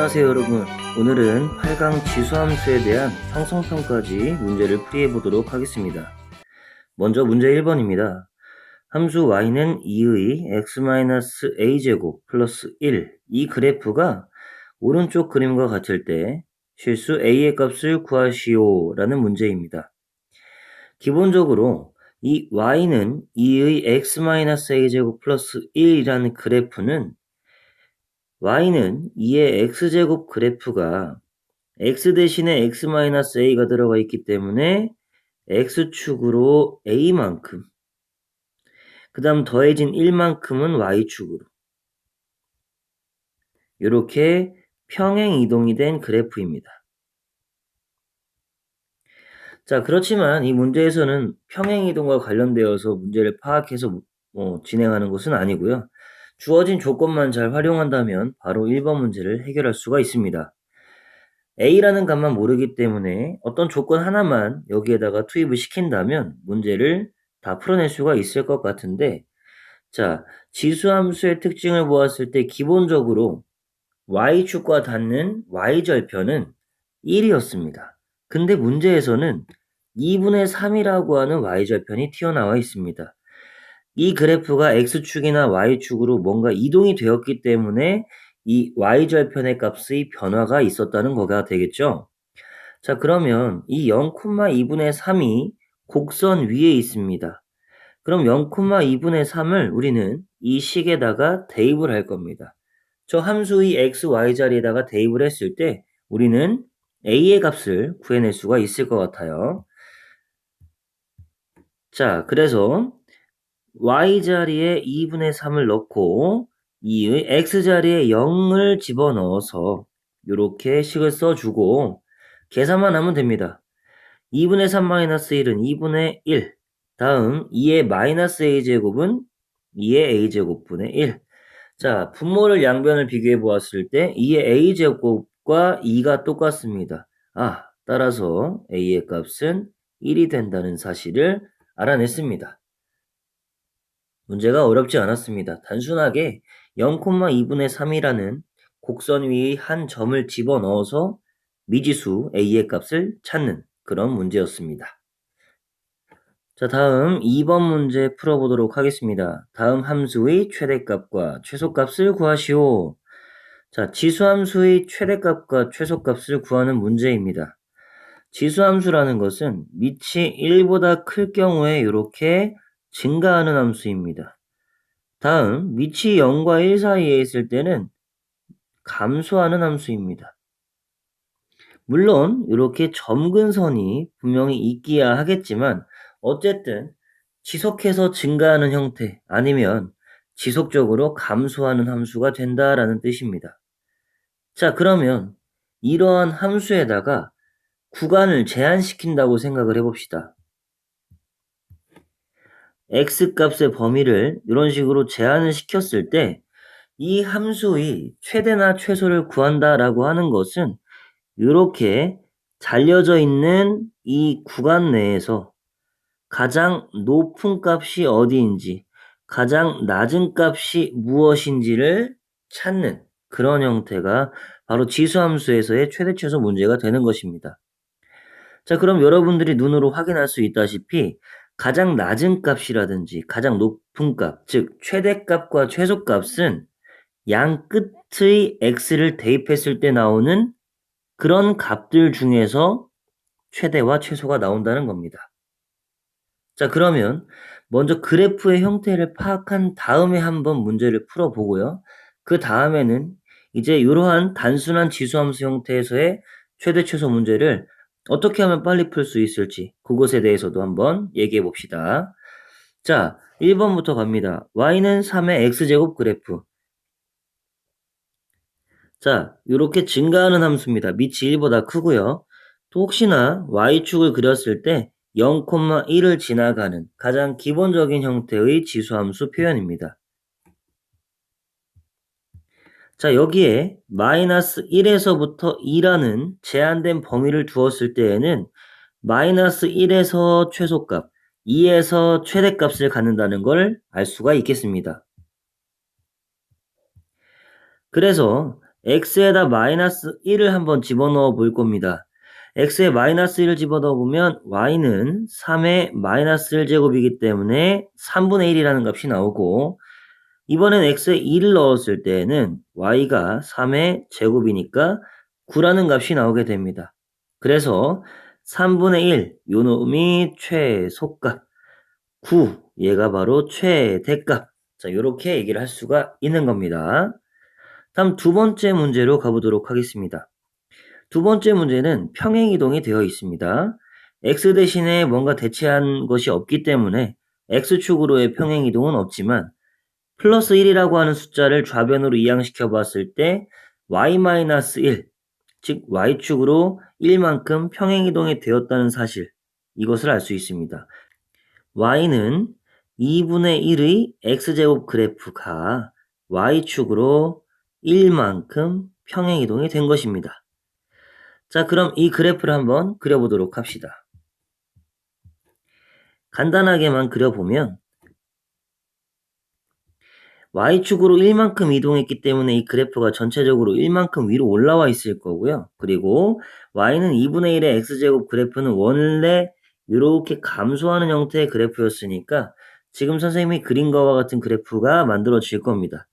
안녕하세요 여러분. 오늘은 8강 지수함수에 대한 상성평가지 문제를 풀이해 보도록 하겠습니다. 먼저 문제 1번입니다. 함수 y는 2의 x-a제곱 플러스 1, 이 그래프가 오른쪽 그림과 같을 때 실수 a의 값을 구하시오 라는 문제입니다. 기본적으로 이 y는 2의 x-a제곱 플러스 1이라는 그래프는 y는 2의 x제곱 그래프가 x 대신에 x-a가 들어가 있기 때문에 x축으로 a만큼, 그 다음 더해진 1만큼은 y축으로 이렇게 평행 이동이 된 그래프입니다. 자, 그렇지만 이 문제에서는 평행 이동과 관련되어서 문제를 파악해서 진행하는 것은 아니고요. 주어진 조건만 잘 활용한다면 바로 1번 문제를 해결할 수가 있습니다. a라는 값만 모르기 때문에 어떤 조건 하나만 여기에다가 투입을 시킨다면 문제를 다 풀어낼 수가 있을 것 같은데, 자, 지수함수의 특징을 보았을 때 기본적으로 y축과 닿는 y절편은 1이었습니다. 근데 문제에서는 2분의 3이라고 하는 y절편이 튀어나와 있습니다. 이 그래프가 x축이나 y축으로 뭔가 이동이 되었기 때문에 이 y절편의 값의 변화가 있었다는 거가 되겠죠. 자, 그러면 이 0,2분의 3이 곡선 위에 있습니다. 그럼 0,2분의 3을 우리는 이 식에다가 대입을 할 겁니다. 저 함수의 x, y 자리에다가 대입을 했을 때 우리는 a의 값을 구해낼 수가 있을 것 같아요. 자, 그래서 y 자리에 2분의 3을 넣고 2의 x 자리에 0을 집어넣어서 이렇게 식을 써주고 계산만 하면 됩니다. 2분의 3 마이너스 1은 2분의 1. 다음 2의 마이너스 a제곱은 2의 a제곱분의 1. 자, 분모를 양변을 비교해 보았을 때 2의 a제곱과 2가 똑같습니다. 따라서 a의 값은 1이 된다는 사실을 알아냈습니다. 문제가 어렵지 않았습니다. 단순하게 0,2분의 3이라는 곡선 위의 한 점을 집어넣어서 미지수 a의 값을 찾는 그런 문제였습니다. 자, 다음 2번 문제 풀어보도록 하겠습니다. 다음 함수의 최대값과 최소값을 구하시오. 자, 지수함수의 최대값과 최소값을 구하는 문제입니다. 지수함수라는 것은 밑이 1보다 클 경우에 이렇게 증가하는 함수입니다. 다음 밑이 0과 1 사이에 있을 때는 감소하는 함수입니다. 물론 이렇게 점근선이 분명히 있기야 하겠지만 어쨌든 지속해서 증가하는 형태 아니면 지속적으로 감소하는 함수가 된다라는 뜻입니다. 자, 그러면 이러한 함수에다가 구간을 제한시킨다고 생각을 해봅시다. x값의 범위를 이런 식으로 제한을 시켰을 때 이 함수의 최대나 최소를 구한다라고 하는 것은 이렇게 잘려져 있는 이 구간 내에서 가장 높은 값이 어디인지, 가장 낮은 값이 무엇인지를 찾는 그런 형태가 바로 지수함수에서의 최대 최소 문제가 되는 것입니다. 자, 그럼 여러분들이 눈으로 확인할 수 있다시피 가장 낮은 값이라든지 가장 높은 값, 즉 최대값과 최소값은 양 끝의 x를 대입했을 때 나오는 그런 값들 중에서 최대와 최소가 나온다는 겁니다. 자, 그러면 먼저 그래프의 형태를 파악한 다음에 한번 문제를 풀어보고요. 그 다음에는 이제 이러한 단순한 지수함수 형태에서의 최대 최소 문제를 어떻게 하면 빨리 풀 수 있을지 그것에 대해서도 한번 얘기해 봅시다. 자, 1번부터 갑니다. y는 3의 x제곱 그래프. 자, 이렇게 증가하는 함수입니다. 밑이 1보다 크고요. 또 혹시나 y축을 그렸을 때 0,1을 지나가는 가장 기본적인 형태의 지수함수 표현입니다. 자, 여기에 마이너스 1에서부터 2라는 제한된 범위를 두었을 때에는 마이너스 1에서 최소값, 2에서 최대값을 갖는다는 걸 알 수가 있겠습니다. 그래서 x에다 마이너스 1을 한번 집어넣어 볼 겁니다. x에 마이너스 1을 집어넣어 보면 y는 3의 마이너스 1제곱이기 때문에 3분의 1이라는 값이 나오고, 이번엔 x에 2를 넣었을 때는 y가 3의 제곱이니까 9라는 값이 나오게 됩니다. 그래서 3분의 1, 요 놈이 최소값, 9, 얘가 바로 최대값. 자, 요렇게 얘기를 할 수가 있는 겁니다. 다음 두 번째 문제로 가보도록 하겠습니다. 두 번째 문제는 평행이동이 되어 있습니다. x 대신에 뭔가 대체한 것이 없기 때문에 x축으로의 평행이동은 없지만 플러스 1이라고 하는 숫자를 좌변으로 이항시켜 봤을 때 y-1, 즉 y축으로 1만큼 평행이동이 되었다는 사실, 이것을 알 수 있습니다. y는 2분의 1의 x제곱 그래프가 y축으로 1만큼 평행이동이 된 것입니다. 자, 그럼 이 그래프를 한번 그려보도록 합시다. 간단하게만 그려보면 y축으로 1만큼 이동했기 때문에 이 그래프가 전체적으로 1만큼 위로 올라와 있을 거고요. 그리고 y는 2분의 1의 x제곱 그래프는 원래 이렇게 감소하는 형태의 그래프였으니까 지금 선생님이 그린 거와 같은 그래프가 만들어질 겁니다.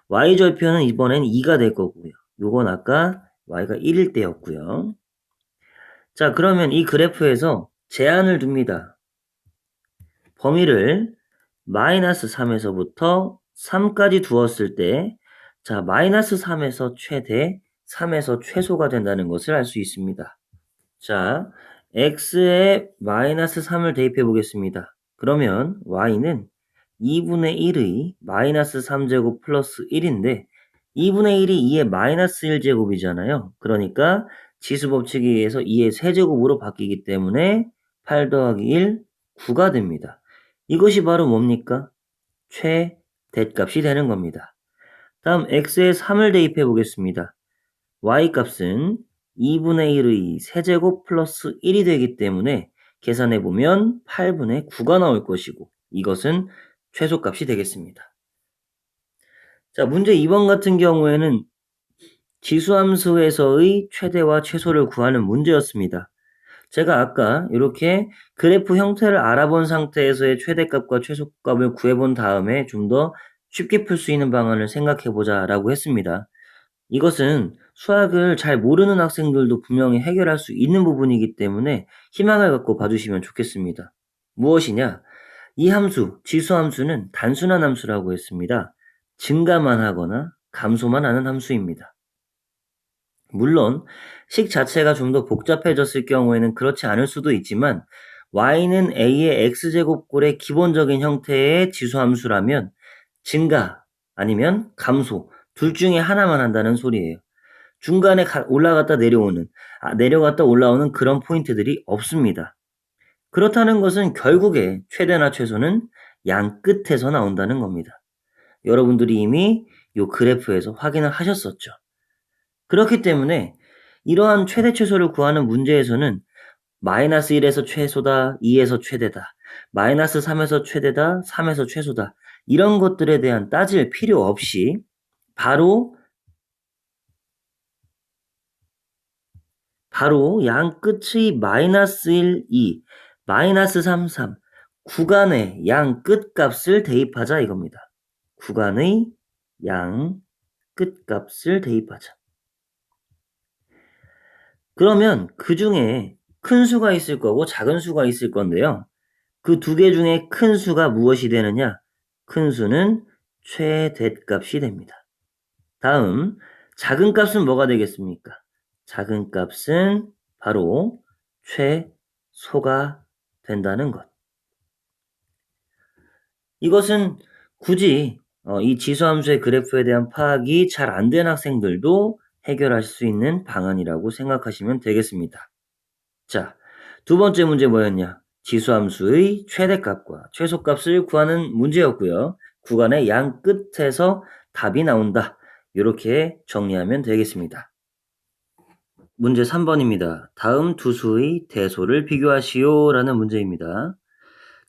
y절편은 이번엔 2가 될 거고요. 요건 아까 y가 1일 때였고요. 자, 그러면 이 그래프에서 제한을 둡니다. 범위를 마이너스 3에서부터 3까지 두었을 때, 자, 마이너스 3에서 최대, 3에서 최소가 된다는 것을 알 수 있습니다. 자, x에 마이너스 3을 대입해 보겠습니다. 그러면 y는 2분의 1의 마이너스 3제곱 플러스 1인데 2분의 1이 2의 마이너스 1제곱이잖아요. 그러니까 지수법칙에 의해서 2의 세제곱으로 바뀌기 때문에 8 더하기 1, 9가 됩니다. 이것이 바로 뭡니까? 최대값이 되는 겁니다. 다음 x에 3을 대입해 보겠습니다. y값은 2분의 1의 세제곱 플러스 1이 되기 때문에 계산해 보면 8분의 9가 나올 것이고, 이것은 최소값이 되겠습니다. 자, 문제 2번 같은 경우에는 지수함수에서의 최대와 최소를 구하는 문제였습니다. 제가 아까 이렇게 그래프 형태를 알아본 상태에서의 최대값과 최소값을 구해본 다음에 좀 더 쉽게 풀 수 있는 방안을 생각해보자 라고 했습니다. 이것은 수학을 잘 모르는 학생들도 분명히 해결할 수 있는 부분이기 때문에 희망을 갖고 봐주시면 좋겠습니다. 무엇이냐? 이 함수, 지수함수는 단순한 함수라고 했습니다. 증가만 하거나 감소만 하는 함수입니다. 물론 식 자체가 좀 더 복잡해졌을 경우에는 그렇지 않을 수도 있지만 y는 a의 x제곱꼴의 기본적인 형태의 지수함수라면 증가 아니면 감소 둘 중에 하나만 한다는 소리예요. 중간에 올라갔다 내려오는, 내려갔다 올라오는 그런 포인트들이 없습니다. 그렇다는 것은 결국에 최대나 최소는 양 끝에서 나온다는 겁니다. 여러분들이 이미 이 그래프에서 확인을 하셨었죠. 그렇기 때문에 이러한 최대 최소를 구하는 문제에서는 마이너스 1에서 최소다, 2에서 최대다, 마이너스 3에서 최대다, 3에서 최소다, 이런 것들에 대한 따질 필요 없이 바로 양 끝의 마이너스 1, 2, 마이너스 3, 3 구간의 양 끝값을 대입하자 이겁니다. 구간의 양 끝값을 대입하자. 그러면 그 중에 큰 수가 있을 거고 작은 수가 있을 건데요. 그 두 개 중에 큰 수가 무엇이 되느냐? 큰 수는 최대값이 됩니다. 다음 작은 값은 뭐가 되겠습니까? 작은 값은 바로 최소가 된다는 것. 이것은 굳이 이 지수함수의 그래프에 대한 파악이 잘 안 된 학생들도 해결할 수 있는 방안이라고 생각하시면 되겠습니다. 자, 두 번째 문제 뭐였냐? 지수함수의 최대값과 최소값을 구하는 문제였고요. 구간의 양 끝에서 답이 나온다. 이렇게 정리하면 되겠습니다. 문제 3번입니다. 다음 두 수의 대소를 비교하시오 라는 문제입니다.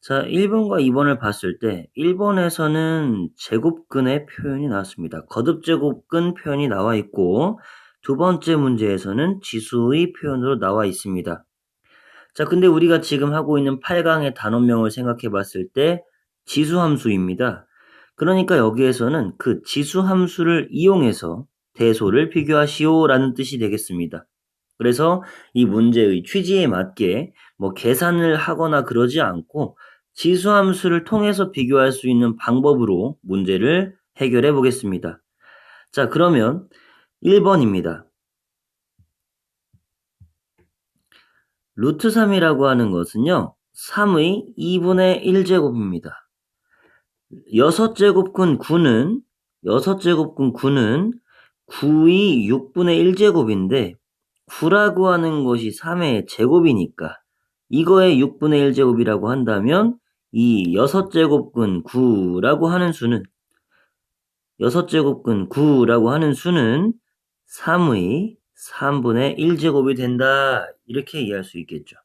자, 1번과 2번을 봤을 때 1번에서는 제곱근의 표현이 나왔습니다. 거듭제곱근 표현이 나와 있고 두 번째 문제에서는 지수의 표현으로 나와 있습니다. 자, 근데 우리가 지금 하고 있는 8강의 단원명을 생각해 봤을 때 지수함수입니다. 그러니까 여기에서는 그 지수함수를 이용해서 대소를 비교하시오라는 뜻이 되겠습니다. 그래서 이 문제의 취지에 맞게 뭐 계산을 하거나 그러지 않고 지수함수를 통해서 비교할 수 있는 방법으로 문제를 해결해 보겠습니다. 자, 그러면 1번입니다. 루트 3이라고 하는 것은요, 3의 2분의 1제곱입니다. 6제곱근 9는 9의 6분의 1제곱인데 9라고 하는 것이 3의 제곱이니까 이거의 6분의 1제곱이라고 한다면 이 6제곱근 9라고 하는 수는 3의 3분의 1제곱이 된다. 이렇게 이해할 수 있겠죠.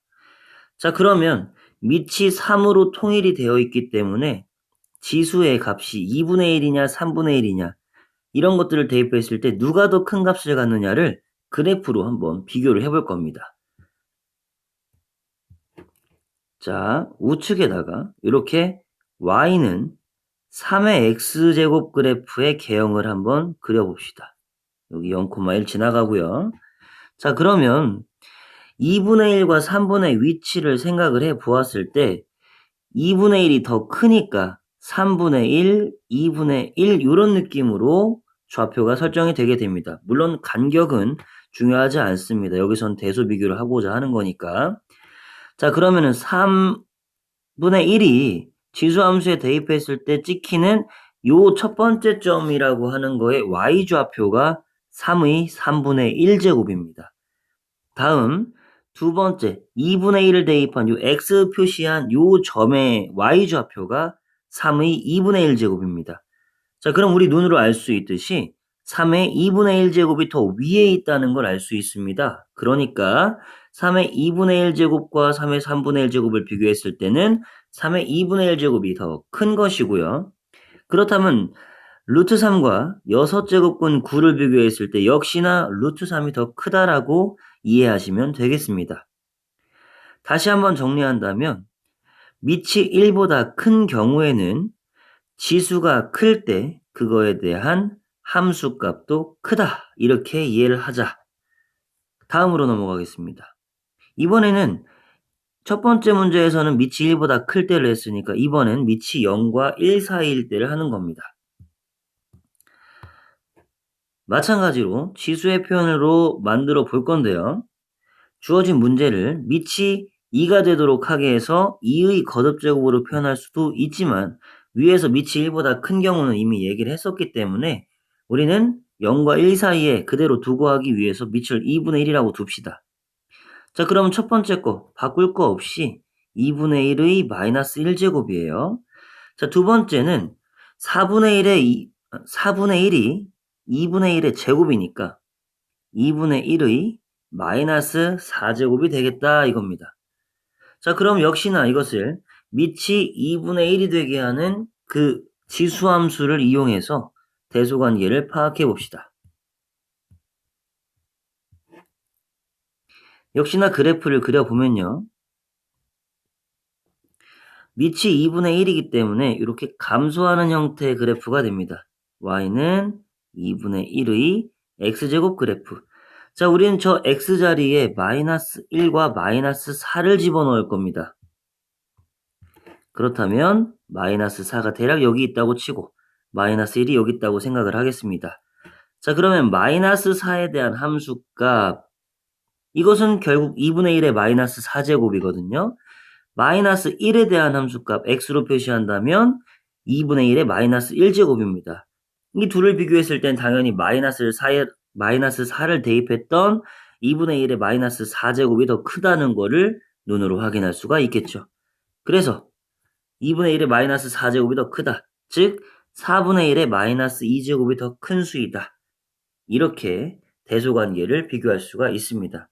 자, 그러면 밑이 3으로 통일이 되어 있기 때문에 지수의 값이 2분의 1이냐 3분의 1이냐 이런 것들을 대입했을 때 누가 더 큰 값을 갖느냐를 그래프로 한번 비교를 해볼 겁니다. 자, 우측에다가 이렇게 y는 3의 x제곱 그래프의 개형을 한번 그려봅시다. 여기 0,1 지나가고요. 자, 그러면 2분의 1과 3분의 위치를 생각을 해 보았을 때 2분의 1이 더 크니까 3분의 1, 2분의 1 이런 느낌으로 좌표가 설정이 되게 됩니다. 물론 간격은 중요하지 않습니다. 여기선 대소 비교를 하고자 하는 거니까. 자, 그러면은 3분의 1이 지수함수에 대입했을 때 찍히는 요 첫 번째 점이라고 하는 거의 y좌표가 3의 3분의 1제곱입니다. 다음 두 번째 2분의 1을 대입한 요 x 표시한 요 점의 y좌표가 3의 2분의 1제곱입니다. 자, 그럼 우리 눈으로 알 수 있듯이 3의 2분의 1제곱이 더 위에 있다는 걸 알 수 있습니다. 그러니까 3의 2분의 1제곱과 3의 3분의 1제곱을 비교했을 때는 3의 2분의 1제곱이 더 큰 것이고요. 그렇다면 루트 3과 6제곱근 9를 비교했을 때 역시나 루트 3이 더 크다라고 이해하시면 되겠습니다. 다시 한번 정리한다면 밑이 1보다 큰 경우에는 지수가 클 때 그거에 대한 함수값도 크다 이렇게 이해를 하자. 다음으로 넘어가겠습니다. 이번에는 첫 번째 문제에서는 밑이 1보다 클 때를 했으니까 이번엔 밑이 0과 1 사이일 때를 하는 겁니다. 마찬가지로 지수의 표현으로 만들어 볼 건데요. 주어진 문제를 밑이 2가 되도록 하게 해서 2의 거듭제곱으로 표현할 수도 있지만 위에서 밑이 1보다 큰 경우는 이미 얘기를 했었기 때문에 우리는 0과 1 사이에 그대로 두고 하기 위해서 밑을 2분의 1이라고 둡시다. 자, 그럼 첫 번째 거 바꿀 거 없이 2분의 1의 마이너스 1제곱이에요. 자, 두 번째는 4분의 1이 2분의 1의 제곱이니까 2분의 1의 마이너스 4제곱이 되겠다 이겁니다. 자, 그럼 역시나 이것을 밑이 2분의 1이 되게 하는 그 지수함수를 이용해서 대소관계를 파악해 봅시다. 역시나 그래프를 그려보면요. 밑이 2분의 1이기 때문에 이렇게 감소하는 형태의 그래프가 됩니다. y는 2분의 1의 x제곱 그래프. 자, 우리는 저 x자리에 마이너스 1과 마이너스 4를 집어넣을 겁니다. 그렇다면 마이너스 4가 대략 여기 있다고 치고 마이너스 1이 여기 있다고 생각을 하겠습니다. 자, 그러면 마이너스 4에 대한 함수값 이것은 결국 2분의 1의 마이너스 4제곱이거든요. 마이너스 1에 대한 함수값 x로 표시한다면 2분의 1의 마이너스 1제곱입니다. 이 둘을 비교했을 땐 당연히 마이너스 4를 대입했던 2분의 1의 마이너스 4제곱이 더 크다는 거를 눈으로 확인할 수가 있겠죠. 그래서 2분의 1의 마이너스 4제곱이 더 크다. 즉 4분의 1의 마이너스 2제곱이 더 큰 수이다. 이렇게 대소관계를 비교할 수가 있습니다.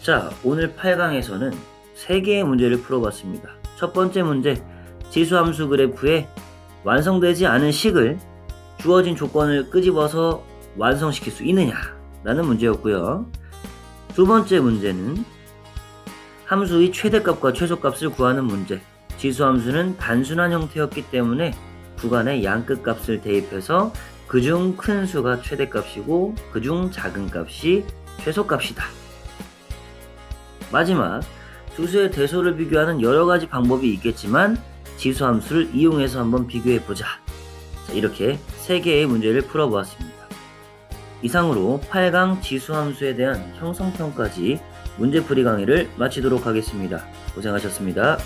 자, 오늘 8강에서는 3개의 문제를 풀어봤습니다. 첫 번째 문제, 지수함수 그래프에 완성되지 않은 식을 주어진 조건을 끄집어서 완성시킬 수 있느냐 라는 문제였고요. 두 번째 문제는 함수의 최대값과 최소값을 구하는 문제. 지수함수는 단순한 형태였기 때문에 구간의 양끝값을 대입해서 그중 큰 수가 최대값이고 그중 작은 값이 최소값이다. 마지막, 두 수의 대소를 비교하는 여러가지 방법이 있겠지만 지수함수를 이용해서 한번 비교해보자. 이렇게 3개의 문제를 풀어보았습니다. 이상으로 8강 지수함수에 대한 형성편까지 문제풀이 강의를 마치도록 하겠습니다. 고생하셨습니다.